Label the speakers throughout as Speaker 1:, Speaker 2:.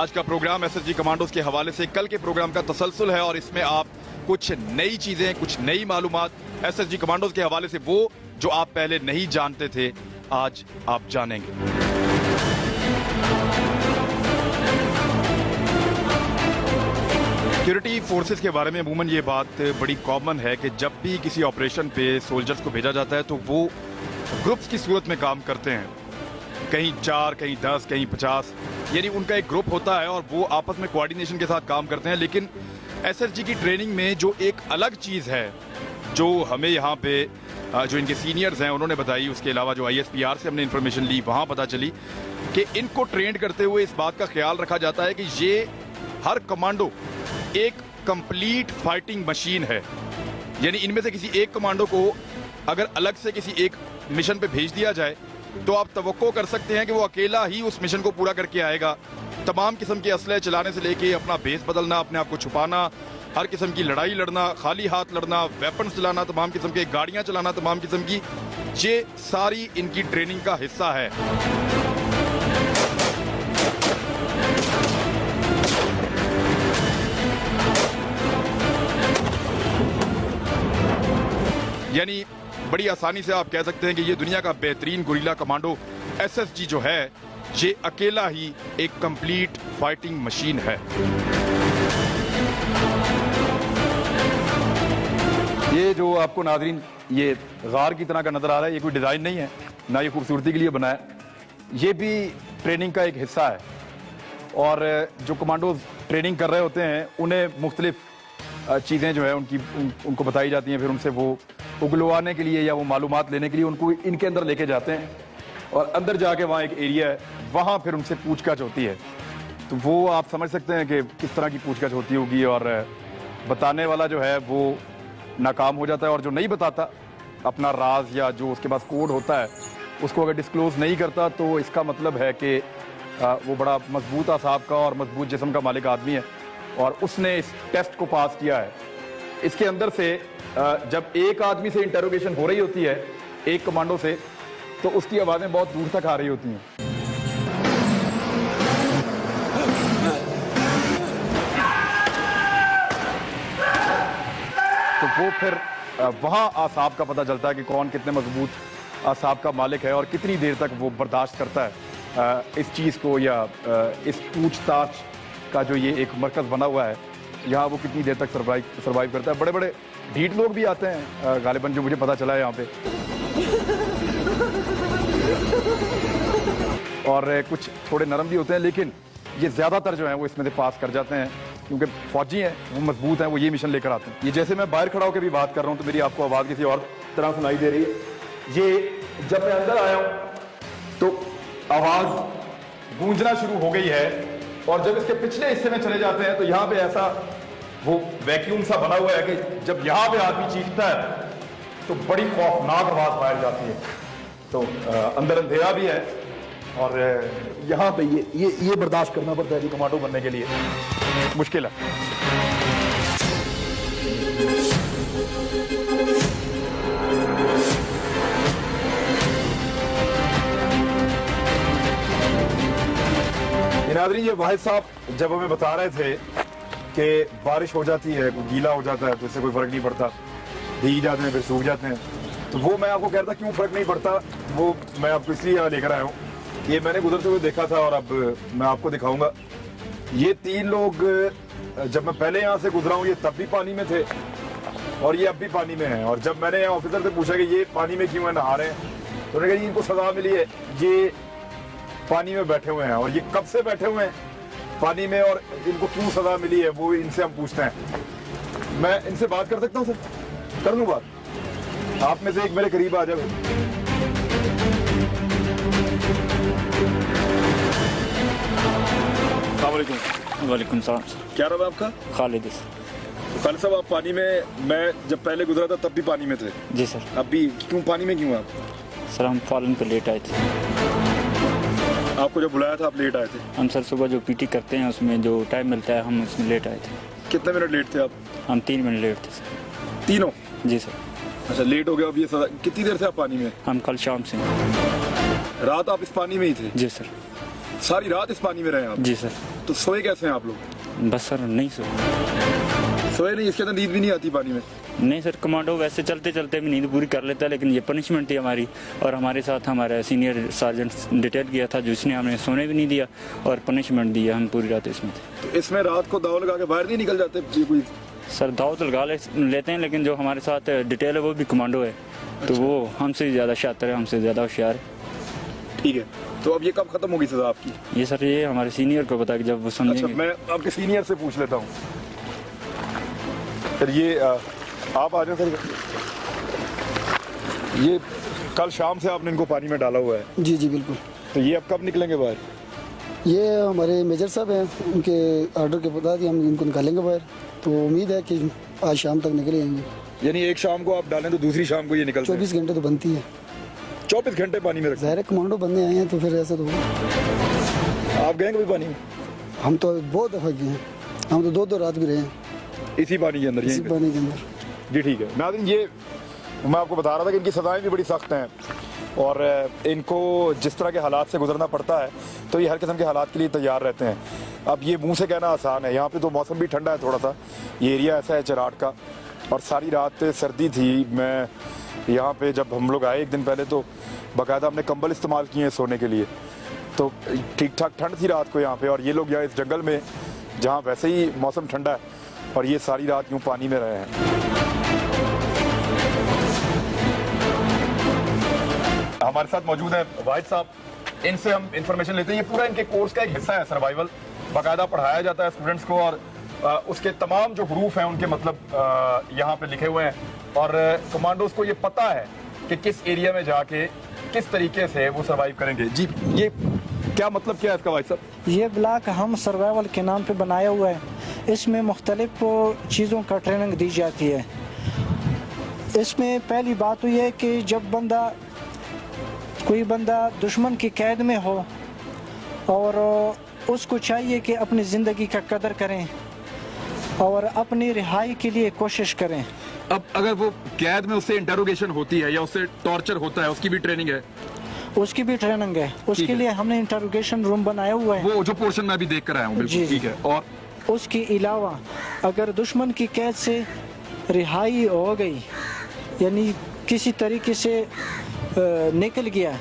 Speaker 1: आज का programme SSG commandos के हवाले से कल के प्रोग्राम का तसलसल है और इसमें आप कुछ नई चीजें, कुछ नई मालूमात एसएसजी कमांडोज के हवाले से वो जो आप पहले नहीं जानते थे, आज आप जानेंगे। सिक्योरिटी फोर्सेस के बारे में अमूमन ये बात बड़ी कॉमन है कि जब भी किसी ऑपरेशन पे सोल्जर्स को भेजा जाता है तो वो ग्रुप्स की सूरत में काम करते हैं। कहीं 4, कहीं 10, कहीं 50, यानी उनका एक ग्रुप होता है और वो आपस में कोऑर्डिनेशन के साथ काम करते हैं। लेकिन एसएसजी की ट्रेनिंग में जो एक अलग चीज़ है, जो हमें यहाँ पे जो इनके सीनियर्स हैं उन्होंने बताई, उसके अलावा जो ISPR से हमने इन्फॉर्मेशन ली वहाँ पता चली कि इनको ट्रेंड करते हुए इस बात का ख्याल रखा जाता है कि ये हर कमांडो एक कंप्लीट फाइटिंग मशीन है। यानी इनमें से किसी एक कमांडो को अगर अलग से किसी एक मिशन पे भेज दिया जाए तो आप तवक्को कर सकते हैं कि वो अकेला ही उस मिशन को पूरा करके आएगा। तमाम किस्म के असले चलाने से लेके अपना भेस बदलना, अपने आप को छुपाना, हर किस्म की लड़ाई लड़ना, खाली हाथ लड़ना, वेपन्स चलाना, तमाम किस्म के गाड़ियां चलाना, तमाम किस्म की, ये सारी इनकी ट्रेनिंग का हिस्सा है। यानी बड़ी आसानी से आप कह सकते हैं कि ये दुनिया का बेहतरीन गुरिल्ला कमांडो एसएसजी जो है, ये अकेला ही एक कंप्लीट फाइटिंग मशीन है। ये जो आपको नाज़रीन ये गार की तरह का नजर आ रहा है, ये कोई डिजाइन नहीं है, ना ये खूबसूरती के लिए बना है, ये भी ट्रेनिंग का एक हिस्सा है। और जो कमांडोज ट्रेनिंग कर रहे होते हैं उन्हें मुख्तलिफ चीज़ें जो है उनको बताई जाती हैं, फिर उनसे वो उगलवाने के लिए या वो मालूमात लेने के लिए उनको इनके अंदर लेके जाते हैं और अंदर जाके वहाँ एक एरिया है, वहाँ फिर उनसे पूछताछ होती है। तो वो आप समझ सकते हैं कि किस तरह की पूछताछ होती होगी। और बताने वाला जो है वो नाकाम हो जाता है और जो नहीं बताता अपना राज या जो उसके पास कोड होता है उसको अगर डिस्क्लोज नहीं करता तो इसका मतलब है कि वो बड़ा मजबूत आसाब का और मजबूत जिस्म का मालिक आदमी है और उसने इस टेस्ट को पास किया है। इसके अंदर से जब एक आदमी से इंटरोगेशन हो रही होती है, एक कमांडो से, तो उसकी आवाज़ें बहुत दूर तक आ रही होती हैं। तो वो फिर वहाँ आसाब का पता चलता है कि कौन कितने मजबूत आसाब का मालिक है और कितनी देर तक वो बर्दाश्त करता है इस चीज़ को, या इस पूछताछ का जो ये एक मरकज़ बना हुआ है, यहाँ वो कितनी देर तक सर्वाइव करता है। बड़े बड़े ढीठ लोग भी आते हैं गालिबन, जो मुझे पता चला है यहाँ पे, और कुछ थोड़े नरम भी होते हैं, लेकिन ये ज़्यादातर जो है वो इसमें से पास कर जाते हैं क्योंकि फौजी हैं, वो मजबूत हैं, वो ये मिशन लेकर आते हैं। ये जैसे मैं बाहर खड़ा होकर भी बात कर रहा हूँ तो मेरी आपको आवाज़ किसी और तरह सुनाई दे रही है। ये जब मैं अंदर आया हूँ तो आवाज़ गूंजना शुरू हो गई है और जब इसके पिछले हिस्से में चले जाते हैं तो यहाँ पे ऐसा वो वैक्यूम सा बना हुआ है कि जब यहाँ पे आदमी चीखता है तो बड़ी खौफनाक आवाज बाहर जाती है। तो अंदर अंधेरा भी है और यहाँ पे ये बर्दाश्त करना पड़ता है जी कमांडो बनने के लिए, मुश्किल है। नाज़रीन, ये वाहिद साहब जब हमें बता रहे थे कि बारिश हो जाती है, गीला हो जाता है तो इससे कोई फर्क नहीं पड़ता, भीग जाते हैं फिर सूख जाते हैं, तो वो मैं आपको कह रहा था क्यों फर्क नहीं पड़ता, वो मैं आपको इसलिए यहाँ लेकर आया हूँ। ये मैंने गुजरते हुए देखा था और अब मैं आपको दिखाऊंगा। ये 3 लोग जब मैं पहले यहाँ से गुजरा हूँ ये तब भी पानी में थे और ये अब भी पानी में है। और जब मैंने यहाँ ऑफिसर से पूछा कि ये पानी में क्यों है, नहा रहे हैं, तो उन्होंने कहा इनको सजा मिली है, ये पानी में बैठे हुए हैं। और ये कब से बैठे हुए हैं पानी में और इनको क्यों सजा मिली है वो इनसे हम पूछते हैं। मैं इनसे बात कर सकता हूँ सर? कर लूँ बात? आप में से एक मेरे करीब आ जाए।
Speaker 2: वालेकुम सलाम।
Speaker 1: क्या नाम है आपका?
Speaker 2: खालिद।
Speaker 1: खालिद साहब, आप पानी में, मैं जब पहले गुजरा था तब भी पानी में थे?
Speaker 2: जी सर।
Speaker 1: अब भी क्यों पानी में क्यों आप?
Speaker 2: सर हम फॉलन पे लेट आए थे।
Speaker 1: आपको जब बुलाया था आप लेट आए थे?
Speaker 2: हम सर सुबह जो पीटी करते हैं उसमें जो टाइम मिलता है हम उसमें लेट आए थे।
Speaker 1: कितने मिनट लेट थे आप?
Speaker 2: हम 3 मिनट लेट थे सर।
Speaker 1: तीनों?
Speaker 2: जी सर।
Speaker 1: अच्छा, लेट हो गया। अब ये कितनी देर से आप पानी में?
Speaker 2: हम कल शाम से।
Speaker 1: रात आप इस पानी में ही थे?
Speaker 2: जी सर।
Speaker 1: सारी रात इस पानी में रहे आप?
Speaker 2: जी सर।
Speaker 1: तो सोए कैसे हैं आप लोग?
Speaker 2: बस सर नहीं
Speaker 1: सोए नहीं, इसके अंदर नींद भी नहीं आती पानी में?
Speaker 2: नहीं सर, कमांडो वैसे चलते चलते भी नींद पूरी कर लेता है, लेकिन ये पनिशमेंट थी हमारी। और हमारे साथ हमारा सीनियर सार्जेंट डिटेल किया था, जिसने हमें सोने भी नहीं दिया और पनिशमेंट दिया। हम पूरी रात इसमें थे।
Speaker 1: तो इसमें रात को दाव लगा के बाहर नहीं निकल जाते जी कोई?
Speaker 2: सर दाव तो लगा लेते हैं, लेकिन जो हमारे साथ डिटेल है वो भी कमांडो है, तो वो हमसे ज़्यादा शातिर है, हमसे ज़्यादा होशियार है।
Speaker 1: ठीक है, तो अब ये कब खत्म होगी सजा आपकी?
Speaker 2: ये सर ये हमारे सीनियर को पता है कि जब वो समझेंगे।
Speaker 1: अच्छा, मैं आपके सीनियर से पूछ लेता हूँ। सर ये आप आ जाए सर। ये कल शाम से आपने इनको पानी में डाला हुआ है?
Speaker 3: जी जी बिल्कुल।
Speaker 1: तो ये अब कब निकलेंगे बाहर?
Speaker 3: ये हमारे मेजर साहब हैं, उनके ऑर्डर के बाद हम इनको निकालेंगे बाहर। तो उम्मीद है कि आज शाम तक निकल जाएंगे।
Speaker 1: यानी एक शाम को आप डालें तो दूसरी शाम को ये निकलते हैं?
Speaker 3: 24 घंटे तो बनती है।
Speaker 1: 24 घंटे पानी में रखते हैं?
Speaker 3: ज़ाहिर कमांडो बंदे आए हैं तो फिर ऐसा तो होगा।
Speaker 1: आप गए कभी पानी में?
Speaker 3: हम तो बहुत दफ़ा गए हैं, हम तो 2-2 रात भी रहे हैं
Speaker 1: इसी पानी के अंदर?
Speaker 3: इसी पानी के अंदर।
Speaker 1: जी ठीक है नाज़रीन, ये मैं आपको बता रहा था कि इनकी सज़ाएं भी बड़ी सख्त हैं और इनको जिस तरह के हालात से गुजरना पड़ता है तो ये हर किस्म के हालात के लिए तैयार रहते हैं। अब ये मुंह से कहना आसान है, यहाँ पे तो मौसम भी ठंडा है थोड़ा सा, ये एरिया ऐसा है चराट का, और सारी रात सर्दी थी। मैं यहाँ पे जब हम लोग आए एक दिन पहले तो बाकायदा हमने कंबल इस्तेमाल किए हैं सोने के लिए, तो ठीक ठाक ठंड थी रात को यहाँ पे। और ये लोग यहाँ इस जंगल में जहाँ वैसे ही मौसम ठंडा है और ये सारी रात यूँ पानी में रहे हैं। हमारे साथ मौजूद है वाहिद साहब, इनसे हम इंफॉर्मेशन लेते हैं। ये पूरा इनके कोर्स का एक हिस्सा है सर्वाइवल, बाकायदा पढ़ाया जाता है स्टूडेंट्स को और उसके तमाम जो हरूफ हैं उनके मतलब यहाँ पे लिखे हुए हैं। और कमांडोज को ये पता है कि किस एरिया में जाके किस तरीके से वो सर्वाइव करेंगे। जी ये क्या मतलब क्या है इसका वाहिद साहब?
Speaker 4: ये ब्लॉक हम सर्वाइवल के नाम पे बनाया हुआ है। इसमें मुख्तलिफ चीज़ों का ट्रेनिंग दी जाती है। इसमें पहली बात तो ये है कि जब कोई बंदा दुश्मन की कैद में हो और उसको चाहिए कि अपनी ज़िंदगी का कदर करें और अपनी रिहाई के लिए कोशिश करें।
Speaker 1: अब अगर वो कैद में उससे इंटरोगेशन होती है या उससे टॉर्चर होता है, उसकी भी ट्रेनिंग है?
Speaker 4: उसकी भी ट्रेनिंग है। उसके लिए हमने इंटरोगेशन रूम बनाया हुआ है,
Speaker 1: वो जो पोर्शन मैं अभी देख कर आया हूँ। बिल्कुल ठीक है। और
Speaker 4: उसके अलावा अगर दुश्मन की कैद से रिहाई हो गई, यानी किसी तरीके से निकल गया,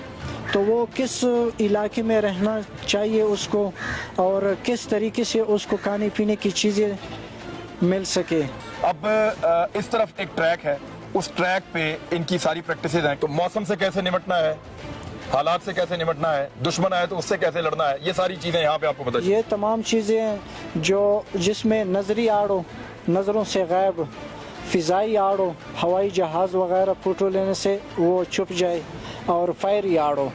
Speaker 4: तो वो किस इलाके में रहना चाहिए उसको और किस तरीके से उसको खाने पीने की चीज़ें मिल सके।
Speaker 1: अब इस तरफ एक ट्रैक है, उस ट्रैक पे इनकी सारी प्रैक्टिसेस हैं। तो मौसम से कैसे निपटना है, हालात से कैसे निपटना है, दुश्मन आए तो उससे कैसे लड़ना है, ये सारी चीज़ें यहाँ पे आपको पता चलेगी।
Speaker 4: ये तमाम चीज़ें जिसमें नजरी आड़ो, नज़रों से गायब, फ़िज़ाई आड़ो, हवाई जहाज़ वगैरह फ़ोटो लेने से वो छुप जाए, और फायरी आड़ो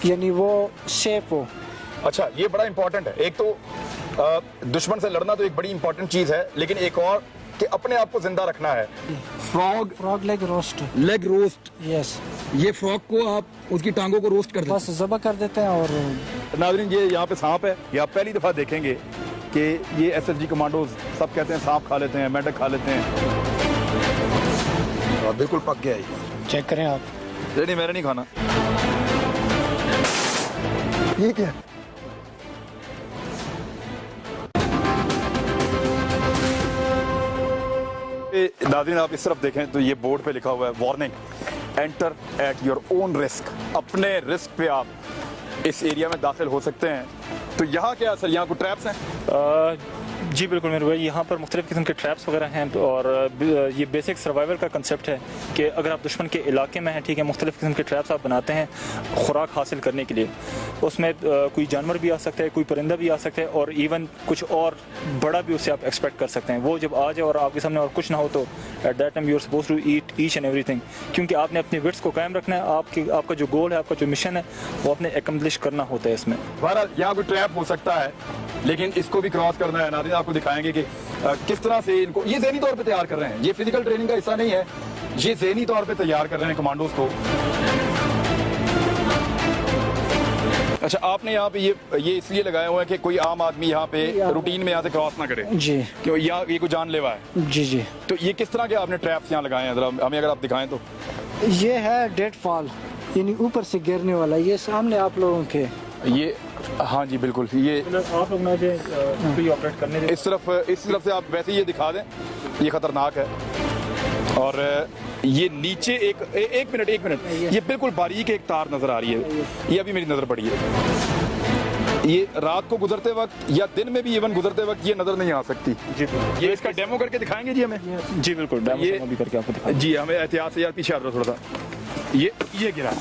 Speaker 4: यानी वो सेफ हो।
Speaker 1: अच्छा, ये बड़ा इंपॉर्टेंट है। एक तो दुश्मन से लड़ना तो एक बड़ी इंपॉर्टेंट चीज़ है, लेकिन एक और कि अपने आप को जिंदा रखना है।
Speaker 4: Frog leg roast. यस,
Speaker 1: ये फ्रॉग को आप उसकी टांगों को रोस्ट कर देते हैं?
Speaker 4: बस ज़बह कर देते हैं। और
Speaker 1: नाज़रीन, ये यहाँ पे सांप है, ये आप पहली दफ़ा देखेंगे कि ये एसएसजी कमांडोज सब कहते हैं सांप खा लेते हैं, मेंढक खा लेते हैं। और बिल्कुल पक गया है,
Speaker 4: चेक करें आप।
Speaker 1: नहीं मैंने नहीं खाना।
Speaker 3: ये क्या?
Speaker 1: नाज़रीन आप इस तरफ देखें तो ये बोर्ड पे लिखा हुआ है warning, enter at your own risk. अपने रिस्क पे आप इस एरिया में दाखिल हो सकते हैं। तो यहाँ क्या सर, यहाँ को ट्रैप्स हैं?
Speaker 5: जी बिल्कुल मेरे भाई, यहाँ पर मुख्तलिफ़ किस्म के ट्रैप्स वगैरह हैं और ये बेसिक सर्वाइवल का कंसेप्ट है कि अगर आप दुश्मन के इलाके में हैं, ठीक है, मुख्तलिफ़ किस्म के ट्रैप्स आप बनाते हैं खुराक हासिल करने के लिए। उसमें कोई जानवर भी आ सकता है, कोई परिंदा भी आ सकता है और इवन कुछ और बड़ा भी उससे आप एक्सपेक्ट कर सकते हैं। वो जब आ जाए और आपके सामने और कुछ ना हो तो at that time you are suppose to eat each and everything, क्योंकि आपने अपनी विट्स को कायम रखना है। आपका जो गोल है, आपका जो मिशन है, वो आपने एकम्प्लिश करना होता है इसमें।
Speaker 1: बहरहाल यहाँ कोई ट्रैप हो सकता है, लेकिन इसको भी क्रॉस करना है। नाज़रीन आपको दिखाएंगे कि किस तरह से इनको ये ज़हनी तौर पे तैयार कर रहे हैं। ये फिजिकल ट्रेनिंग का हिस्सा नहीं है, ये ज़हनी तौर पे तैयार कर रहे हैं कमांडोज को। अच्छा, आपने यहाँ पे ये इसलिए लगाया हुआ है कि कोई आम आदमी यहाँ पे रूटीन में यहाँ से क्रॉस ना करे?
Speaker 4: जी,
Speaker 1: क्यों यहाँ ये कोई जानलेवा है?
Speaker 4: जी जी।
Speaker 1: तो ये किस तरह के आपने ट्रैप्स यहाँ लगाए हैं, जरा हमें अगर आप दिखाएं तो।
Speaker 4: ये है डेड फॉल, यानी ऊपर से गिरने वाला। ये सामने आप लोगों के
Speaker 1: ये हाँ जी बिल्कुल, ये
Speaker 5: आप लोग ना जो ऑपरेट करने
Speaker 1: इस तरफ से आप वैसे ही ये दिखा दें, ये खतरनाक है। और ये नीचे एक मिनट ये बिल्कुल बारीक एक तार नजर आ रही है, ये अभी मेरी नजर पड़ी है। ये रात को गुजरते वक्त या दिन में भी इवन गुजरते वक्त ये नजर नहीं आ सकती
Speaker 5: जी।
Speaker 1: ये इसका डेमो करके दिखाएंगे जी हमें?
Speaker 5: जी बिल्कुल, डेमो भी करके आपको दिखाएंगे
Speaker 1: जी। हमें एहतियात से यार पीछे आ रहा थोड़ा सा, ये गिरा।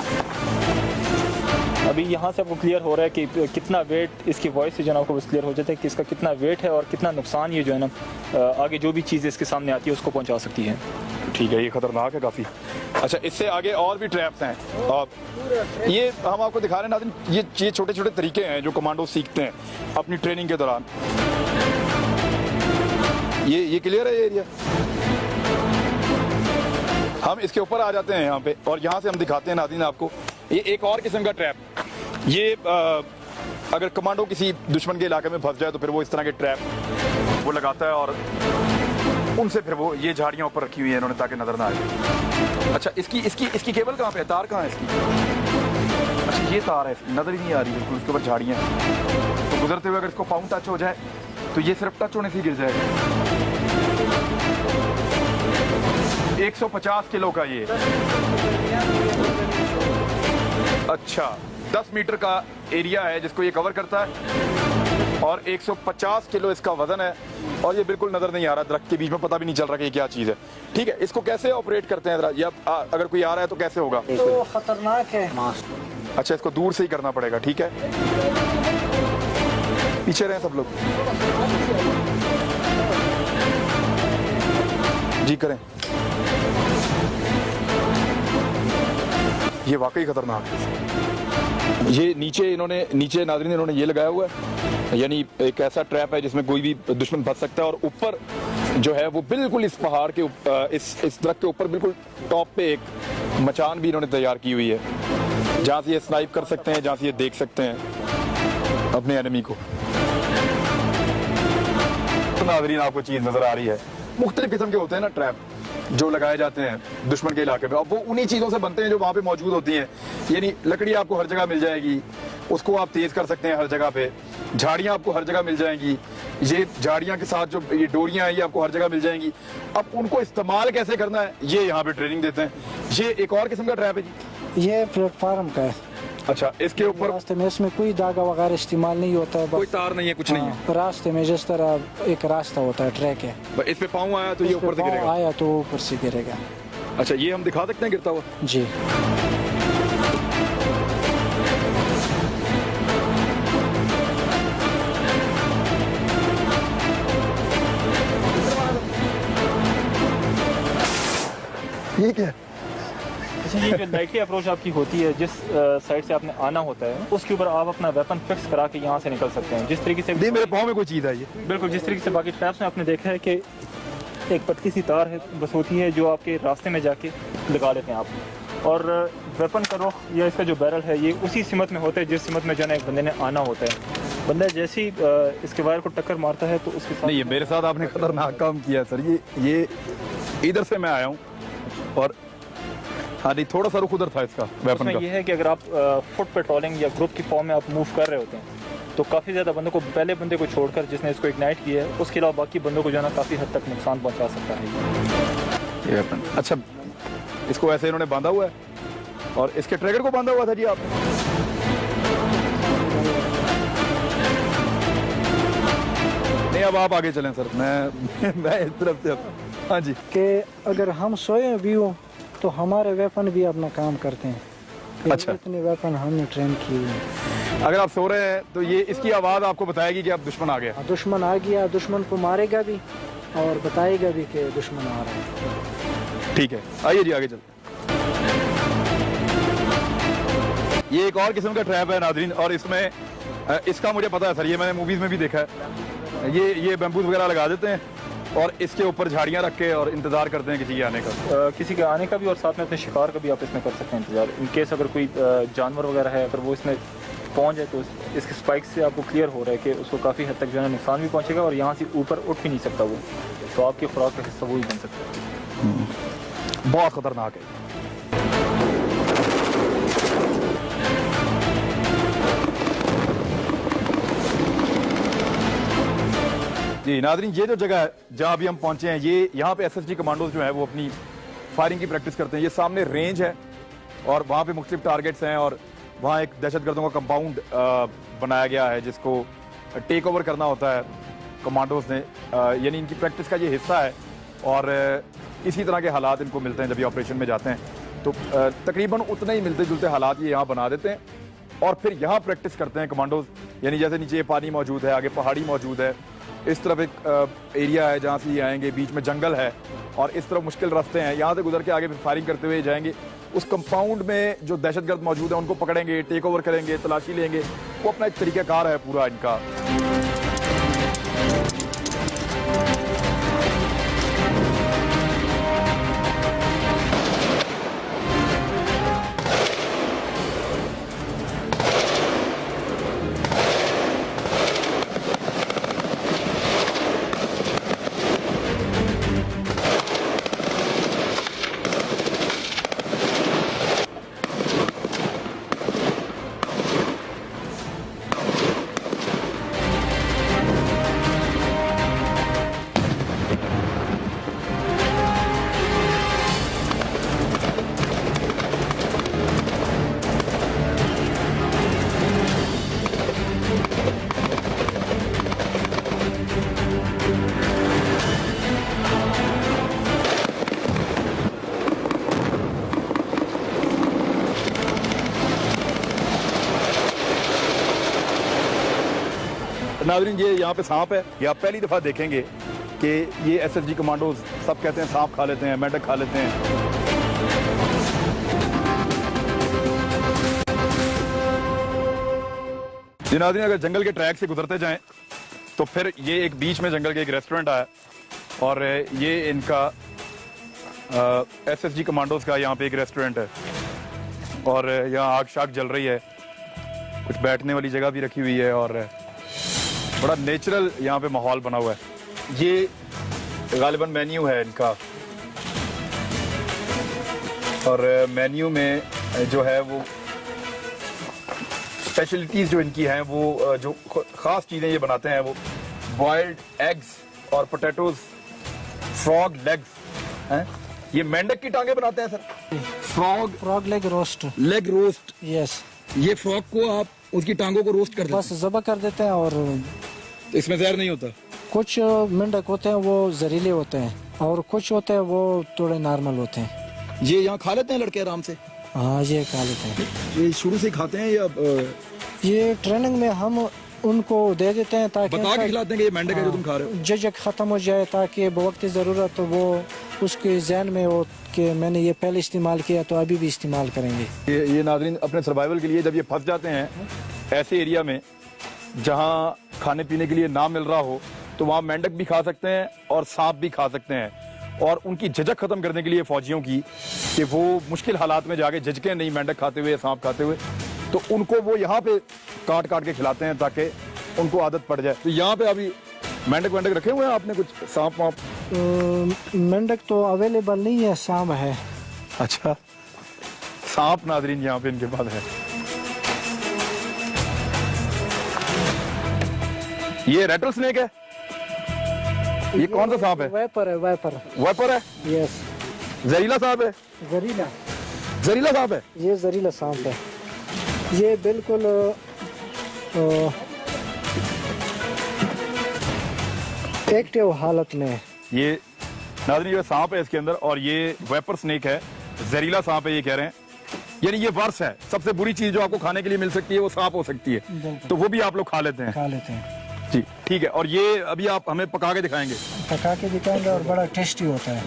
Speaker 5: अभी यहाँ से आपको क्लियर हो रहा है कि कितना वेट, इसकी वॉइस से जो है आपको बस क्लियर हो जाता है कि इसका कितना वेट है और कितना नुकसान ये जो है ना आगे जो भी चीज़ इसके सामने आती है उसको पहुँचा सकती है।
Speaker 1: ठीक है, ये खतरनाक है काफ़ी। अच्छा, इससे आगे और भी ट्रैप्स हैं और ये हम आपको दिखा रहे हैं नाज़रीन, ये छोटे छोटे तरीके हैं जो कमांडो सीखते हैं अपनी ट्रेनिंग के दौरान। ये क्लियर है ये एरिया? हम इसके ऊपर आ जाते हैं यहाँ पे और यहाँ से हम दिखाते हैं नाज़रीन आपको ये एक और किस्म का ट्रैप। ये अगर कमांडो किसी दुश्मन के इलाके में फंस जाए तो फिर वो इस तरह के ट्रैप वो लगाता है और उनसे फिर वो ये झाड़ियाँ ऊपर रखी हुई है इन्होंने ताकि नजर ना आए। अच्छा, इसकी केबल कहाँ पे है? तार कहाँ है इसकी? अच्छा, ये तार है, नजर ही नहीं आ रही है, उसके ऊपर झाड़ियाँ हैं। तो गुजरते हुए अगर इसको पाँव टच हो जाए तो ये सिर्फ टच होने से गिर जाएगा। 150 किलो का ये। अच्छा, 10 मीटर का एरिया है जिसको ये कवर करता है और 150 किलो इसका वजन है और ये बिल्कुल नजर नहीं आ रहा दरख्त के बीच में, पता भी नहीं चल रहा कि ये क्या चीज है। ठीक है, इसको कैसे ऑपरेट करते हैं या अगर कोई आ रहा है तो कैसे होगा?
Speaker 4: तो खतरनाक है।
Speaker 1: अच्छा, इसको दूर से ही करना पड़ेगा। ठीक है, पीछे रहे सब लोग जी, करें। ये वाकई खतरनाक है। ये नीचे नाज़रीन इन्होंने ये लगाया हुआ है, यानी एक ऐसा ट्रैप है जिसमें कोई भी दुश्मन फंस सकता है और ऊपर जो है वो बिल्कुल इस पहाड़ के इस दरख्त के ऊपर बिल्कुल टॉप पे एक मचान भी इन्होंने तैयार की हुई है जहाँ से ये स्नाइप कर सकते हैं, जहाँ से ये देख सकते हैं अपने एनिमी को। तो नाज़रीन आपको चीज़ नजर आ रही है, मुख्तलिफ किस्म के होते हैं ना ट्रैप जो लगाए जाते हैं दुश्मन के इलाके पे, अब वो उन्हीं चीज़ों से बनते हैं जो वहाँ पे मौजूद होती हैं। यानी लकड़ी आपको हर जगह मिल जाएगी, उसको आप तेज़ कर सकते हैं हर जगह पे। झाड़ियाँ आपको हर जगह मिल जाएंगी, ये झाड़ियाँ के साथ जो ये डोरियाँ हैं ये आपको हर जगह मिल जाएंगी। अब उनको इस्तेमाल कैसे करना है ये यहाँ पे ट्रेनिंग देते हैं। ये एक और किस्म का ट्रैप है जी?
Speaker 4: ये प्लेटफार्म का है।
Speaker 1: अच्छा, इसके ऊपर
Speaker 4: रास्ते में इसमें कोई धागा वगैरह इस्तेमाल नहीं होता है,
Speaker 1: कोई तार नहीं है, कुछ नहीं है।
Speaker 4: रास्ते में जिस तरह एक रास्ता होता है, ट्रैक है,
Speaker 1: इस पे पाँव आया तो ये ऊपर से गिरेगा?
Speaker 4: आया तो ऊपर से गिरेगा।
Speaker 1: अच्छा, ये हम दिखा सकते हैं गिरता हुआ?
Speaker 4: जी।
Speaker 1: ये क्या?
Speaker 5: ये जो लाइटली अप्रोच आपकी होती है, जिस साइड से आपने आना होता है उसके ऊपर आप अपना वेपन फिक्स करा के यहाँ से निकल सकते हैं। जिस तरीके से
Speaker 1: मेरे पाँव में कोई चीज़ है ये?
Speaker 5: बिल्कुल, जिस तरीके से बाकी ट्रैप्स में आपने देखा है कि एक पतली सी तार है बस होती है जो आपके रास्ते में जाके लगा लेते हैं आप, और वेपन का रुख या इसका जो बैरल है ये उसी सिमत में होता है जिस सिमत में जो है एक बंदे ने आना होता है। बंदा जैसे ही इसके वायर को टक्कर मारता है तो उसके साथ
Speaker 1: नहीं, ये मेरे साथ आपने खतरनाक काम किया सर। ये इधर से मैं आया हूँ और हाँ नहीं, थोड़ा सा रुख उधर था इसका वेपन का।
Speaker 5: ये है कि अगर आप फुट पेट्रोलिंग या ग्रुप की फॉर्म में आप मूव कर रहे होते हैं तो काफ़ी ज़्यादा बंदों को, पहले बंदे को छोड़कर जिसने इसको इग्नाइट किया है, उसके अलावा बाकी बंदों को जो है ना काफ़ी हद तक नुकसान पहुंचा सकता है ये वेपन।
Speaker 1: अच्छा, इसको ऐसे इन्होंने बांधा हुआ है और इसके ट्रिगर को बांधा हुआ था जी आपने? नहीं, अब आप आगे चलें सर, मैं इस तरफ से। हाँ जी।
Speaker 4: कि अगर हम सोए भी हो तो हमारे वेपन भी अपना काम करते हैं।
Speaker 1: अच्छा,
Speaker 4: इतने वेपन हमने ट्रेन किए हुए हैं।
Speaker 1: अगर आप सो रहे हैं तो ये इसकी आवाज़ आपको बताएगी कि अब दुश्मन आ गया।
Speaker 4: दुश्मन आ गया, दुश्मन को मारेगा भी और बताएगा भी कि दुश्मन आ रहा है।
Speaker 1: ठीक है, आइए जी आगे चलते। ये एक और किस्म का ट्रैप है नाज़रीन, और इसमें इसका मुझे पता है सर, ये मैंने मूवीज़ में भी देखा है। ये बैम्बूज वगैरह लगा देते हैं और इसके ऊपर झाड़ियाँ रख के और इंतज़ार करते हैं किसी के आने का।
Speaker 5: किसी के आने का भी, और साथ में अपने शिकार का भी आप इसमें कर सकते हैं इंतजार। इन केस अगर कोई जानवर वगैरह है अगर वो इसमें पहुंच जाए तो इसके स्पाइक से आपको क्लियर हो रहा है कि उसको काफ़ी हद तक जो है नुकसान भी पहुंचेगा और यहाँ से ऊपर उठ भी नहीं सकता वो, तो आपकी खुराक का हिस्सा वो ही बन सकता है।
Speaker 1: बहुत ख़तरनाक है। जी नाज़रीन, ये जो जगह है जहाँ अभी हम पहुंचे हैं, ये यहाँ पे एसएसजी कमांडोज जो है वो अपनी फायरिंग की प्रैक्टिस करते हैं। ये सामने रेंज है और वहाँ पे मुख्तलिफ टारगेट्स हैं और वहाँ एक दहशतगर्दों का कंपाउंड बनाया गया है जिसको टेक ओवर करना होता है कमांडोज ने, यानी इनकी प्रैक्टिस का ये हिस्सा है। और इसी तरह के हालात इनको मिलते हैं जब ये ऑपरेशन में जाते हैं, तो तकरीबन उतने ही मिलते जुलते हालात ये यहाँ बना देते हैं और फिर यहाँ प्रैक्टिस करते हैं कमांडोज। यानी जैसे नीचे पानी मौजूद है, आगे पहाड़ी मौजूद है, इस तरफ एक एरिया है जहाँ से ये आएंगे, बीच में जंगल है और इस तरफ मुश्किल रास्ते हैं, यहाँ से गुजर के आगे फिर फायरिंग करते हुए जाएंगे। उस कंपाउंड में जो दहशतगर्द मौजूद है उनको पकड़ेंगे, टेक ओवर करेंगे, तलाशी लेंगे। वो अपना एक तरीक़ाकार है पूरा इनका। नाज़रीन, ये यहाँ पे सांप है, ये आप पहली दफ़ा देखेंगे कि ये एसएसजी कमांडोज सब कहते हैं सांप खा लेते हैं, मेंढक खा लेते हैं। जी नाज़रीन, अगर जंगल के ट्रैक से गुजरते जाएं तो फिर ये एक बीच में जंगल के एक रेस्टोरेंट आया और ये इनका एसएसजी कमांडोज का यहाँ पे एक रेस्टोरेंट है और यहाँ आग शाग जल रही है, कुछ बैठने वाली जगह भी रखी हुई है और बड़ा नेचुरल यहाँ पे माहौल बना हुआ है। ये गालिबन मेन्यू है इनका और मेन्यू में जो है वो स्पेशलिटीज जो इनकी हैं वो जो खास चीज़ें ये बनाते हैं वो बॉइल्ड एग्स और पोटैटोज, फ्रॉग लेग्स हैं। ये मेंढक की टांगे बनाते हैं sir.
Speaker 4: Frog leg roast. Yes.
Speaker 1: ये फ्रॉग को आप उसकी टांगों को रोस्ट कर देते हैं?
Speaker 4: बस ज़बह कर देते हैं और
Speaker 1: इसमें जहर नहीं होता?
Speaker 4: कुछ मेंढक होते हैं वो जहरीले होते हैं और कुछ होते हैं वो थोड़े नॉर्मल होते हैं।
Speaker 1: ये यहाँ खा लेते हैं लड़के आराम से?
Speaker 4: हाँ, ये खा लेते हैं।
Speaker 1: ये शुरू से खाते हैं या
Speaker 4: ये ट्रेनिंग में हम उनको दे देते हैं ताकि
Speaker 1: बता के खिलाते हैं कि ये मेंढक है जो तुम खा रहे हो?
Speaker 4: झिझक खत्म हो जाए ताकि बवक्त ज़रूरत तो वो उसके जहन में हो कि मैंने ये पहले इस्तेमाल किया तो अभी भी इस्तेमाल करेंगे।
Speaker 1: ये नाज़रीन अपने सर्वाइवल के लिए जब ये फंस जाते हैं ऐसे एरिया में जहाँ खाने पीने के लिए ना मिल रहा हो तो वहाँ मेंढक भी खा सकते हैं और सांप भी खा सकते हैं। और उनकी झिझक खत्म करने के लिए फौजियों की कि वो मुश्किल हालात में जाके झिझकें नहीं मेंढक खाते हुए, सांप खाते हुए, तो उनको वो यहाँ पे काट काट के खिलाते हैं ताकि उनको आदत पड़ जाए। तो यहाँ पे अभी मेंढक वेंढक रखे हुए हैं आपने? कुछ सांप वाप?
Speaker 4: मेंढक तो अवेलेबल नहीं है, सांप है।
Speaker 1: अच्छा, सांप नाज़रीन यहाँ पे इनके पास है। ये रेटल स्नेक है? ये कौन सा सांप है?
Speaker 4: वाइपर है।
Speaker 1: वाइपर है?
Speaker 4: यस।
Speaker 1: जहरीला सांप है? जहरीला सांप है?
Speaker 4: ये जहरीला सांप है। ये बिल्कुल एक्टिव हालत में है।
Speaker 1: ये नाज़रीन ये सांप है इसके अंदर और ये वाइपर स्नेक है, जहरीला सांप है ये कह रहे हैं। यानी ये वर्ष है, सबसे बुरी चीज जो आपको खाने के लिए मिल सकती है वो सांप हो सकती है, तो वो भी आप लोग खा लेते हैं? जी ठीक है। और ये अभी आप हमें पका के दिखाएंगे?
Speaker 4: पका के दिखाएंगे और बड़ा टेस्टी होता है,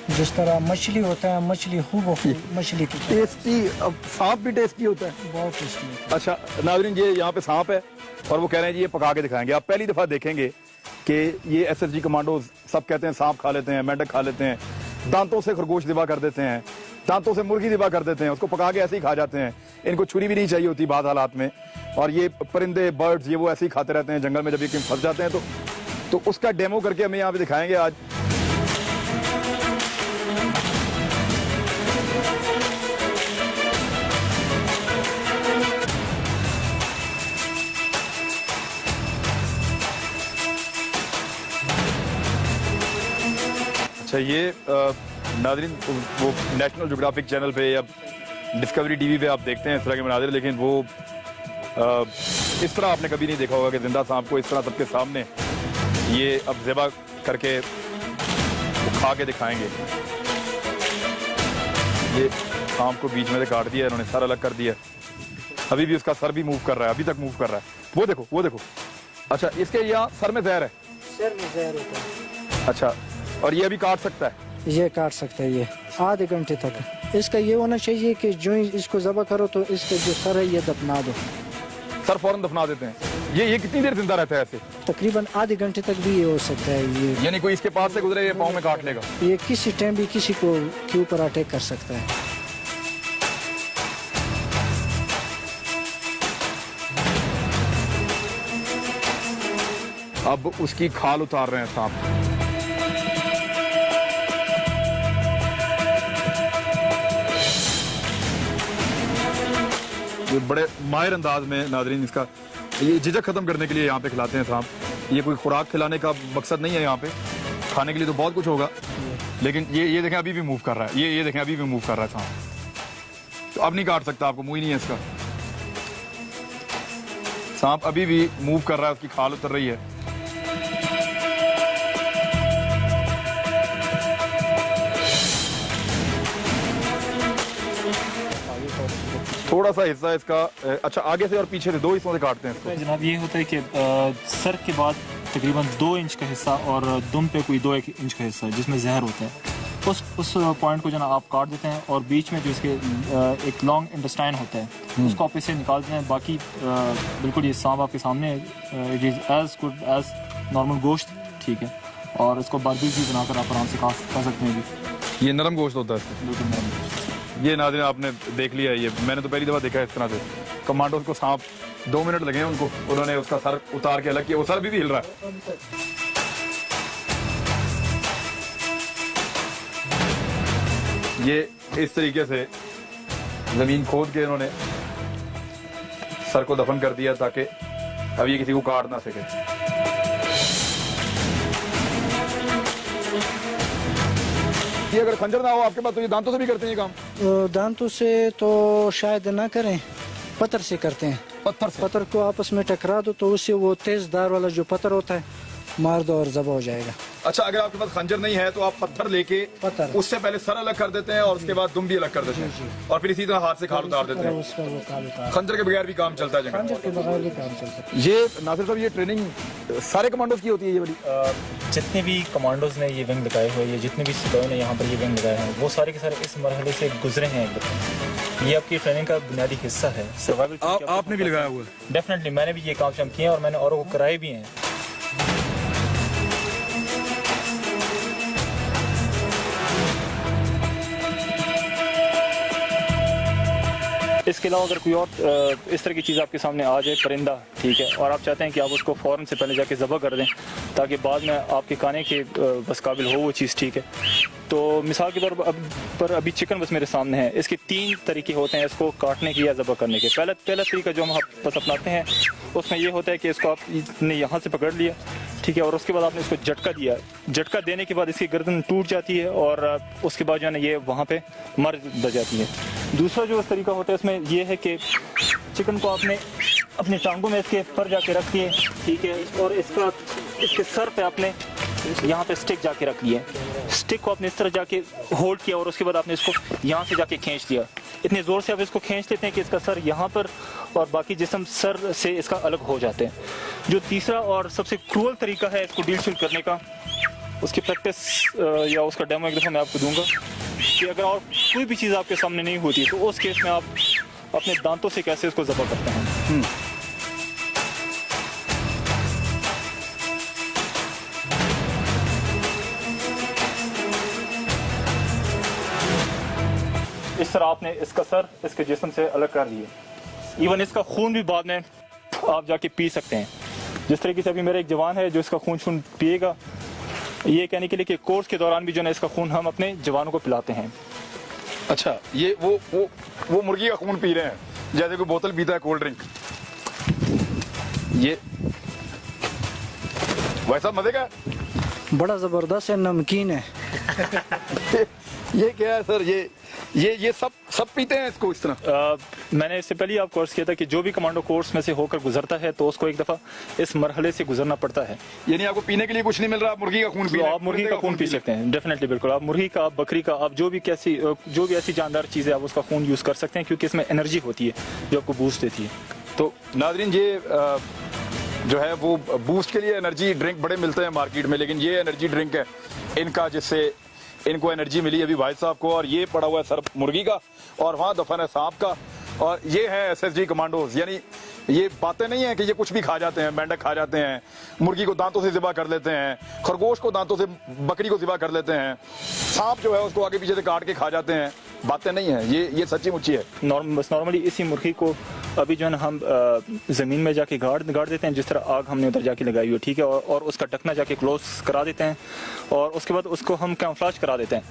Speaker 4: जिस तरह मछली होता है, मछली खूब मछली की
Speaker 1: टेस्टी। अब सांप भी टेस्टी होता है?
Speaker 4: बहुत टेस्टी होता है।
Speaker 1: अच्छा नाज़रीन, ये यहाँ पे सांप है और वो कह रहे हैं जी ये पका के दिखाएंगे। आप पहली दफा देखेंगे कि ये एसएसजी कमांडोज सब कहते हैं सांप खा लेते हैं, मेंढक खा लेते हैं, दांतों से खरगोश दिबा कर देते हैं, दांतों से मुर्गी दिबा कर देते हैं, उसको पका के ऐसे ही खा जाते हैं। इनको छुरी भी नहीं चाहिए होती बाद हालात में। और ये परिंदे, बर्ड्स, ये वो ऐसे ही खाते रहते हैं जंगल में। जब ये कहीं फंस जाते हैं तो उसका डेमो करके हमें यहाँ पे दिखाएंगे आज। अच्छा, ये नाज़रीन वो नेशनल ज्योग्राफिक चैनल पे या डिस्कवरी टीवी पे आप देखते हैं इस तरह के मनाज़िर, लेकिन वो इस तरह आपने कभी नहीं देखा होगा कि जिंदा सांप को इस तरह सबके सामने ये अब ज़िबा करके खा के दिखाएंगे। ये सांप को बीच में से काट दिया इन्होंने, सर अलग कर दिया, अभी भी उसका सर भी मूव कर रहा है, अभी तक मूव कर रहा है। वो देखो, वो देखो। अच्छा, इसके यहाँ सर में जहर है?
Speaker 4: सर में जहर होता है।
Speaker 1: अच्छा, और ये अभी काट सकता है?
Speaker 4: ये काट सकता है, ये आधे घंटे तक। इसका ये होना चाहिए कि जो ही इसको ज़बह करो तो इसका जो सर है ये दफना दो।
Speaker 1: सर फौरन दफना देते हैं? ये कितनी देर जिंदा रहता है ऐसे?
Speaker 4: तकरीबन आधे घंटे तक भी ये हो सकता है। ये
Speaker 1: यानी कोई इसके पास से गुजरे ये पाँव में काट लेगा?
Speaker 4: ये किसी टाइम भी किसी को के ऊपर अटैक कर सकता है।
Speaker 1: अब उसकी खाल उतार रहे हैं सांप। ये बड़े माहिर अंदाज में नाज़रीन इसका ये झिझक खत्म करने के लिए यहाँ पे खिलाते हैं सांप। ये कोई खुराक खिलाने का मकसद नहीं है, यहाँ पे खाने के लिए तो बहुत कुछ होगा, लेकिन ये देखें अभी भी मूव कर रहा है। ये देखें अभी भी मूव कर रहा है सांप। तो अब नहीं काट सकता, आपको मुंह ही नहीं है इसका। सांप अभी भी मूव कर रहा है, उसकी खाल उतर रही है। थोड़ा सा हिस्सा इसका, अच्छा आगे से और पीछे से, दो हिस्सों से काटते हैं इसको।
Speaker 5: जनाब ये होता है कि सर के बाद तकरीबन 2 इंच का हिस्सा और दुम पे कोई 2 इंच का हिस्सा जिसमें जहर होता है, उस पॉइंट को जनाब आप काट देते हैं और बीच में जो इसके एक लॉन्ग इंटेस्टाइन होता है उसको आप इसे निकाल देते हैं। बाकी बिल्कुल ये सांप आपके सामने, it is as good as normal गोश्त, ठीक है। और इसको बारबेक्यू भी बनाकर आप आराम से खा सकते हैं भी।
Speaker 1: ये नरम गोश्त होता है?
Speaker 5: बिल्कुल नरम गोश्त।
Speaker 1: ये नाज़रीन आपने देख लिया है, ये मैंने तो पहली दफ़ा देखा है इस तरह से। कमांडोज को सांप 2 मिनट लगे हैं उनको, उन्होंने उसका सर उतार के अलग किया। वो सर भी हिल रहा है। ये इस तरीके से जमीन खोद के इन्होंने सर को दफन कर दिया ताकि अब ये किसी को काट ना सके। ये अगर खंजर ना हो आपके पास तो ये दांतों से भी करते हैं ये काम?
Speaker 4: दांतों से तो शायद ना करें, पत्थर से करते हैं।
Speaker 1: पत्थर से?
Speaker 4: पत्थर को आपस में टकरा दो तो उससे वो तेज धार वाला जो पत्थर होता है मार दो और ज़बह हो जाएगा।
Speaker 1: अच्छा, अगर आपके पास खंजर नहीं है तो आप पत्थर लेके उससे पहले सर अलग कर देते हैं और उसके बाद दुम भी अलग कर देते हैं और फिर इसी तरह हाथ से खाल उतार देते हैं। खंजर के बगैर भी काम चलता है?
Speaker 4: खंजर के बगैर भी काम चलता है।
Speaker 1: ये नासिर साहब, ये ट्रेनिंग सारे कमांडोज की होती है ये वाली?
Speaker 5: जितने भी कमांडोज ने ये विंग लगाए हुए हैं, जितने भी सिपाहियों ने यहाँ पर ये विंग लगाए हैं, वो सारे के सारे इस मरहले से गुजरे हैं। ये आपकी ट्रेनिंग का बुनियादी हिस्सा है। सर्वाइवल
Speaker 1: आपने भी लगाया हुआ है?
Speaker 5: डेफिनेटली, मैंने भी ये काम शाम किए हैं और मैंने औरों को कराए भी हैं। इसके अलावा अगर कोई और इस तरह की चीज़ आपके सामने आ जाए, परिंदा, ठीक है, और आप चाहते हैं कि आप उसको फ़ौरन से पहले जाके ज़बह कर दें ताकि बाद में आपके खाने के बस काबिल हो वो चीज़, ठीक है। तो मिसाल के तौर पर अभी चिकन बस मेरे सामने है। इसके 3 तरीके होते हैं इसको काटने के या ज़बह करने के। पहला तरीका जो हम बस अपनाते हैं उसमें ये होता है कि इसको आपने यहाँ से पकड़ लिया, ठीक है, और उसके बाद आपने इसको झटका दिया। झटका देने के बाद इसकी गर्दन टूट जाती है और उसके बाद जो है ना ये वहाँ पे मर जाती है। दूसरा जो तरीका होता है इसमें ये है कि चिकन को आपने अपनी टांगों में इसके पर जाके रख दिए, ठीक है, और इसके सर पे आपने यहाँ पे स्टिक जाके रख लिए। स्टिक को आपने इस तरह जाके होल्ड किया और उसके बाद आपने इसको यहाँ से जाके खींच दिया। इतने ज़ोर से आप इसको खींच लेते हैं कि इसका सर यहाँ पर और बाकी जिस्म सर से इसका अलग हो जाते हैं। जो तीसरा और सबसे क्रूअल तरीका है इसको डील करने का, उसकी प्रैक्टिस या उसका डेमो एक दफ़ा मैं आपको दूंगा कि अगर और कोई भी चीज़ आपके सामने नहीं होती तो उस केस में आप अपने दांतों से कैसे इसको ज़बह करते हैं। इस तरह आपने इसका सर इसके जिस्म से अलग कर लिए। इवन इसका खून भी बाद में आप जाके पी सकते हैं। जिस तरीके से अभी मेरा एक जवान है जो इसका खून पिएगा, ये कहने के लिए कि कोर्स के दौरान भी जो है इसका खून हम अपने जवानों को पिलाते हैं।
Speaker 1: अच्छा, ये वो मुर्गी का खून पी रहे हैं जैसे कोई बोतल पीता है कोल्ड ड्रिंक। ये वैसा मजे का
Speaker 4: बड़ा ज़बरदस्त है, नमकीन है।
Speaker 1: ये क्या है सर? ये सब पीते हैं इसको इस तरह?
Speaker 5: मैंने इससे पहले आप कोर्स किया था कि जो भी कमांडो कोर्स में से होकर गुजरता है तो उसको एक दफ़ा इस मरहले से गुजरना पड़ता है।
Speaker 1: यानी आपको पीने के लिए कुछ नहीं मिल रहा, आप मुर्गी का खून पी
Speaker 5: तो आप मुर्गी का खून पी सकते हैं, डेफिनेटली, बिल्कुल। आप मुर्गी का, आप बकरी का, आप जो भी ऐसी जानदार चीज़ है आप उसका खून यूज़ कर सकते हैं, क्योंकि इसमें एनर्जी होती है जो आपको बूस्ट देती है।
Speaker 1: तो नाज़रीन, ये जो है वो बूस्ट के लिए एनर्जी ड्रिंक बड़े मिलते हैं मार्केट में, लेकिन ये एनर्जी ड्रिंक है इनका, जिससे इनको एनर्जी मिली अभी भाई साहब को। और ये पड़ा हुआ है सर मुर्गी का, और वहाँ दफन है सांप का, और ये है SSG कमांडोज। यानी ये बातें नहीं है कि ये कुछ भी खा जाते हैं, मेंढक खा जाते हैं, मुर्गी को दांतों से ज़िबा कर लेते हैं, खरगोश को दांतों से बकरी को ज़िबा कर लेते हैं, सांप जो है उसको आगे पीछे से काट के खा जाते हैं। बातें नहीं है, ये सच्ची मुच्ची है।
Speaker 5: बस नॉर्मली इसी मुर्गी को अभी जो है ना हम ज़मीन में जाके गाड़ देते हैं, जिस तरह आग हमने उधर जाके लगाई हुई, ठीक है, और उसका ढकना जाके क्लोज करा देते हैं, और उसके बाद उसको हम कैमफ्लाज करा देते हैं।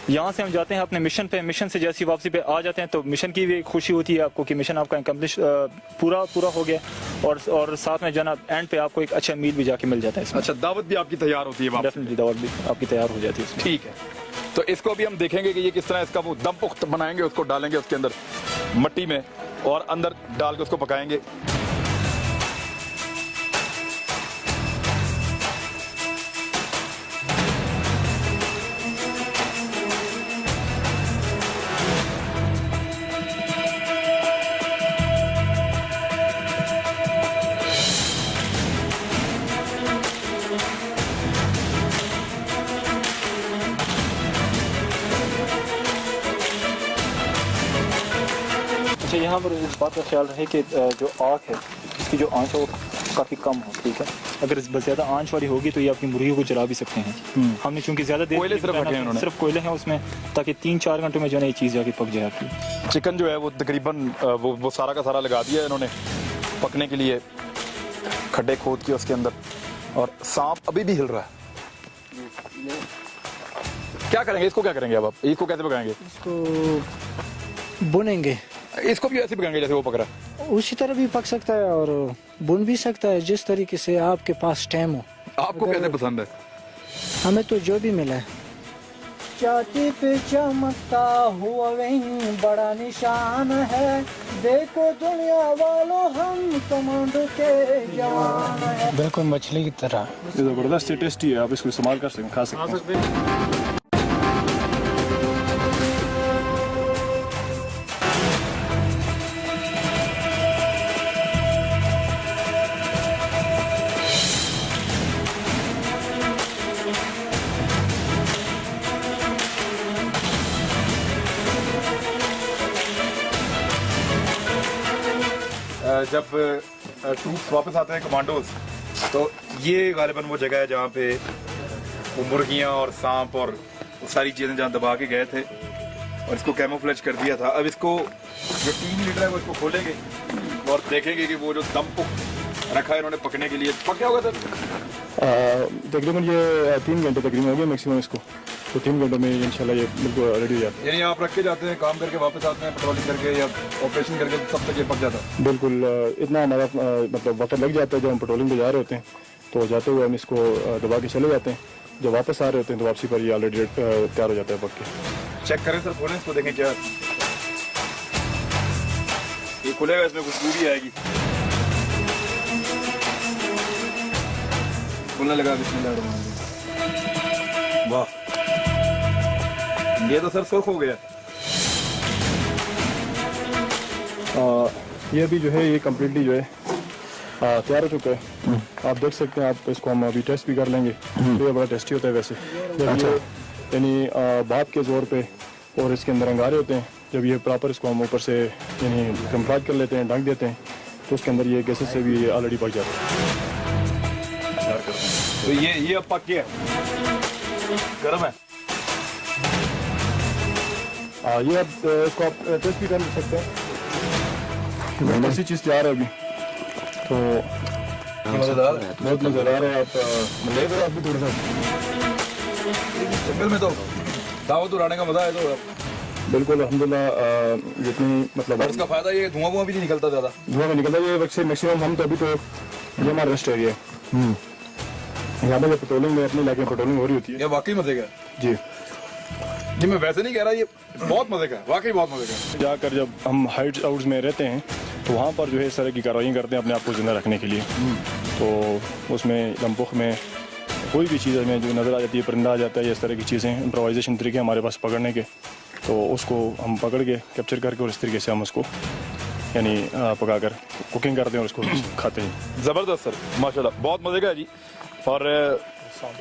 Speaker 5: यहाँ से हम जाते हैं अपने मिशन पे, मिशन से जैसी वापसी पे आ जाते हैं तो मिशन की भी खुशी होती है आपको कि मिशन आपका अकम्प्लिश पूरा हो गया, और साथ में जो ना एंड पे आपको एक अच्छा मील भी जाके मिल जाता है इसमें।
Speaker 1: अच्छा, दावत भी आपकी तैयार होती है?
Speaker 5: डेफिनेटली दावत भी आपकी तैयार हो जाती है।
Speaker 1: ठीक है, तो इसको भी हम देखेंगे कि ये किस तरह इसका वो दम पुख्त बनाएंगे, उसको डालेंगे उसके अंदर मट्टी में और अंदर डाल के उसको पकाएंगे।
Speaker 5: अच्छा, यहाँ पर इस बात का ख्याल रहे कि जो आग है इसकी जो आंच है वो काफ़ी कम हो, ठीक है। अगर ज़्यादा आंच वाली होगी तो ये आपकी मुर्गी को जला भी सकते हैं। हमने चूंकि ज़्यादा देर सिर्फ कोयले हैं उसमें, ताकि 3-4 घंटों में जो है ये चीज़ जाके पक जाए आपकी।
Speaker 1: चिकन जो है वो तकरीबन वो सारा का सारा लगा दिया है इन्होंने पकने के लिए, खड्डे खोद के उसके अंदर, और सांप अभी भी हिल रहा है। क्या करेंगे इसको? क्या करेंगे अब आप इसको? कैसे पकाएंगे
Speaker 4: इसको? बुनेंगे।
Speaker 1: इसको भी ऐसे पकाएंगे जैसे वो पक रहा है?
Speaker 4: उसी तरह भी पक सकता है और बुन भी सकता है, जिस तरीके से आपके पास टाइम हो।
Speaker 1: आपको कैसे पसंद है?
Speaker 4: हमें तो जो भी मिला है। छाती पे चमकता हुआ वही बड़ा निशान है, देखो दुनिया वालों हम कमांडो के जवान है।
Speaker 6: बिल्कुल मछली की तरह।
Speaker 5: ये ज़बरदस्त टेस्टी है, आप इसको इस्तेमाल कर सकते हैं, खा सकते हैं।
Speaker 1: जब ट्रूप्स वापस आते हैं कमांडोज, तो ये गालिबन वो जगह है जहाँ पे वो मुर्गियाँ और सांप और वो सारी चीज़ें जहाँ दबा के गए थे, और इसको कैमोफ्लेज कर दिया था। अब इसको जो 3 लीटर है वो इसको खोलेंगे और देखेंगे कि वो जो दम रखा है इन्होंने पकने के लिए, पक गया होगा सर?
Speaker 5: तकरीबन ये 3 घंटे तकरीबन हो गया मैक्सिमम इसको, तो 3 घंटों में इंशाल्लाह ये बिल्कुल रेडी हो जाता है।
Speaker 1: यानी आप रख के जाते हैं, काम करके वापस आते हैं पेट्रोलिंग करके या ऑपरेशन करके, तब तक ये पक जाता है?
Speaker 5: बिल्कुल, इतना हमारा मतलब वक्त लग जाता है। जब हम पेट्रोलिंग पे जा रहे होते हैं तो जाते हुए हम इसको दबा के चले जाते हैं, जब वापस आ रहे होते हैं तो वापसी पर ये ऑलरेडी तैयार हो जाता है पक के।
Speaker 1: चेक करें सर, खोलें इसको, देखें क्या ये खुलेगा, इसमें खुशबू भी आएगी। खुलने लगा, बिस्मिल्लाह। वाह, ये तो सर सुर्ख हो गया।
Speaker 5: ये भी जो है ये कम्प्लीटली जो है तैयार हो चुका है। आप देख सकते हैं, आप इसको हम अभी टेस्ट भी कर लेंगे। तो ये बड़ा टेस्टी होता है वैसे, जब ये यानी भाप के ज़ोर पे और इसके अंदर अंगारे होते हैं, जब ये प्रॉपर इसको हम ऊपर से यानी कम्फ्राज कर लेते हैं, ढक देते हैं, तो उसके अंदर ये गैसेस से भी ऑलरेडी पक जाता है।
Speaker 1: तो ये अब पक गया, गर्म है।
Speaker 5: ये अब इसको आप टेस्ट भी कर सकते हैं। ऐसी चीज़ तैयार है अभी, तो
Speaker 1: मज़ेदार,
Speaker 5: बहुत मज़ेदार है। आप मज़ेदार आप भी थोड़ा सा
Speaker 1: जंगल में तो दावत उड़ाने का मजा है। तो
Speaker 5: बिल्कुल अल्हम्दुलिल्लाह, जितनी मतलब
Speaker 1: इसका फायदा ये धुआं भी नहीं निकलता ज़्यादा।
Speaker 5: धुआं में निकलता है ये वैसे मैक्सिमम। हम तो अभी तो ये हमारा रेस्ट एरिया है,
Speaker 6: यहाँ पे पेट्रोलिंग में अपने इलाके में पेट्रोलिंग हो रही होती है।
Speaker 1: ये वाकई मजे का
Speaker 6: जी
Speaker 1: जी, मैं वैसे नहीं कह रहा, ये बहुत मजे का, वाकई बहुत मजे का।
Speaker 6: जाकर जब हम हाइट आउट्स में रहते हैं तो वहाँ पर जो है इस तरह की कार्रवाई करते हैं अपने आप को जिंदा रखने के लिए। तो उसमें लम्बुख में कोई भी चीज़ हमें जो नज़र आ जाती है, परिंदा आ जाता है, इस तरह की चीज़ें, इम्प्रोवाइजेशन तरीके हमारे पास पकड़ने के, तो उसको हम पकड़ के कैप्चर करके और इस तरीके से हम उसको यानी पकाकर कुकिंग करते हैं और उसको खाते हैं।
Speaker 1: ज़बरदस्त सर, माशाल्लाह, बहुत मजे का है जी। और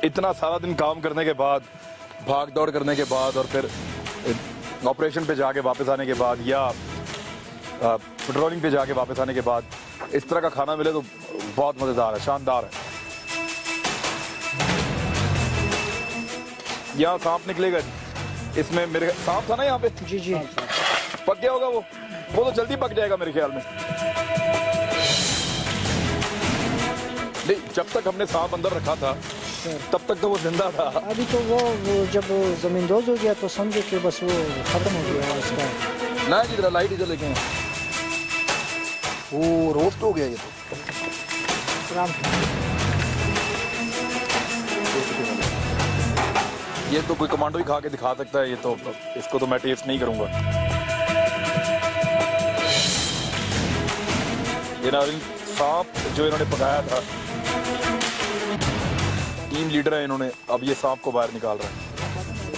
Speaker 1: इतना सारा दिन काम करने के बाद, भाग दौड़ करने के बाद, और फिर ऑपरेशन पे जाके वापस आने के बाद, या पेट्रोलिंग पे जाके वापस आने के बाद इस तरह का खाना मिले तो बहुत मज़ेदार है, शानदार है। यहाँ सांप निकलेगा जी, इसमें मेरे सांप था ना यहाँ पे।
Speaker 4: जी जी,
Speaker 1: पक गया होगा वो तो जल्दी पक जाएगा मेरे ख्याल में। नहीं, जब तक हमने सांप अंदर रखा था तब तक तो वो जिंदा था।
Speaker 4: अभी तो वो जब जमींदोज हो गया तो समझे कि बस वो खत्म हो गया उसका।
Speaker 1: ना जी, जरा लाइट इधर लेके आए। वो रोस्ट हो गया ये तो कोई कमांडो ही खा के दिखा सकता है। ये तो इसको तो मैं टेस्ट नहीं करूंगा। ये ना सांप जो इन्होंने पकाया था, टीम लीडर है इन्होंने, अब ये सांप को बाहर निकाल रहा है।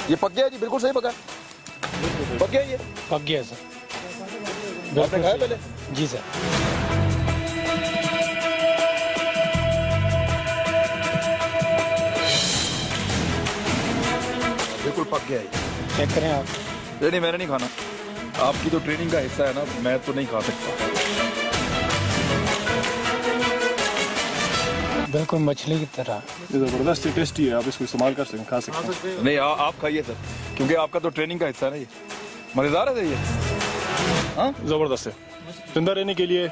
Speaker 1: ये पक गया जी, बिल्कुल सही पका, पक गया, ये
Speaker 7: पक गया सर।
Speaker 1: आपने खाया पहले?
Speaker 7: जी सर।
Speaker 1: बिल्कुल पक गया ये।
Speaker 7: चेक करें आप।
Speaker 1: नहीं, मैंने नहीं खाना, आपकी तो ट्रेनिंग का हिस्सा है ना, मैं तो नहीं खा सकता।
Speaker 7: बिल्कुल मछली की तरह।
Speaker 6: ये ज़बरदस्त टेस्टी है, आप इसको इस्तेमाल कर सकते हैं, खा सकते हैं।
Speaker 1: नहीं, आप खाइए सर, क्योंकि आपका तो ट्रेनिंग का हिस्सा है ना। ये मजेदार है ये। हाँ,
Speaker 6: ज़बरदस्त है। जिंदा रहने के लिए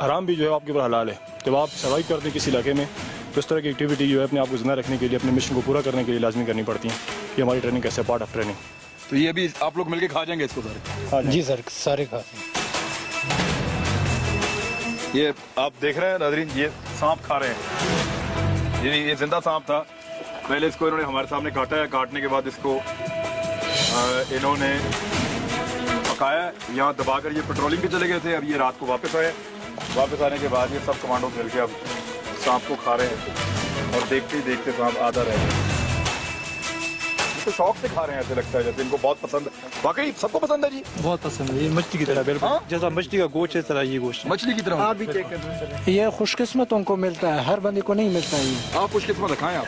Speaker 6: हराम भी जो है आपके ऊपर हलाल है। जब आप सर्वाइव करते हैं किसी इलाके में तो इस तरह की एक्टिविटी जो है अपने आप को जिंदा रखने के लिए, अपने मिशन को पूरा करने के लिए लाजमी करनी पड़ती है। ये हमारी ट्रेनिंग कैसे पार्ट ऑफ ट्रेनिंग।
Speaker 1: तो ये भी आप लोग मिलके खा जाएंगे इसको सारे?
Speaker 7: जी सर, सारे खाते हैं।
Speaker 1: ये आप देख रहे हैं नाज़रीन, ये सांप खा रहे हैं। ये जिंदा सांप था। पहले इसको इन्होंने हमारे सामने काटा है, काटने के बाद इसको इन्होंने पकाया, यहाँ दबाकर ये पेट्रोलिंग पे चले गए थे। अब ये रात को वापस आए, वापस आने के बाद ये सब कमांडो मिलके अब सांप को खा रहे हैं, और देखते ही देखते सांप आधा रह गया। तो शौक से खा रहे हैं, ऐसे लगता है जैसे इनको बहुत पसंद है। वाकई सबको पसंद है जी,
Speaker 8: बहुत पसंद है। ये मछली की तरह, बिल्कुल जैसा मछली का गोश्त है तरह ये गोश्त।
Speaker 1: मछली की तरह।
Speaker 4: आप भी चेक कर, ये खुशकिस्मतों को मिलता है, हर बंदे को नहीं मिलता है।
Speaker 1: आप खुशकिस्मत है, खाएं आप।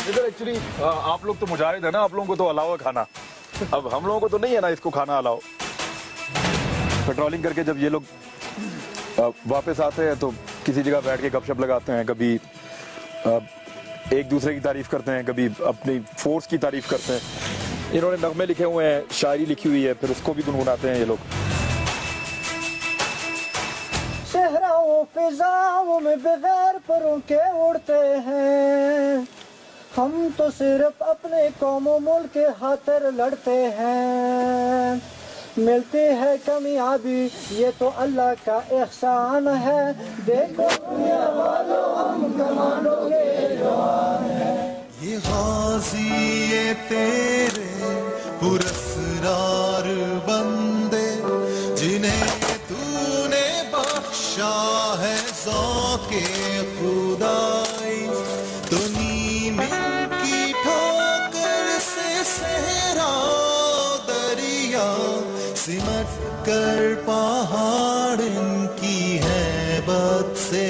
Speaker 1: इधर एक्चुअली आप लोग तो मुजाहिद है ना, आप लोगों को तो अलाउ है खाना। अब हम लोगों को तो नहीं है ना इसको खाना अलाउ। पेट्रोलिंग करके जब ये लोग वापस आते हैं तो किसी जगह बैठ के गपशप लगाते हैं, कभी एक दूसरे की तारीफ करते हैं, कभी अपनी फोर्स की तारीफ करते हैं। इन्होंने नगमे लिखे हुए हैं, शायरी लिखी हुई है, फिर उसको भी गुनगुनाते हैं ये लोग।
Speaker 4: सहराओं फिजाओं में बगैर परों के उड़ते हैं, हम तो सिर्फ अपने कौमों मुल्क के खातिर लड़ते हैं। मिलती है कामयाबी ये तो अल्लाह का एहसान है, देखो दुनिया वालों हम कमांडो के जवान हैं।
Speaker 9: ये गाजी ये तेरे पुरस्कार बंदे, जिन्हें तूने बख्शा है ज़ौक़े खुदाई, तो नीम की ठोकर से सहरा दरिया सिमट कर पहाड़ की हैबत से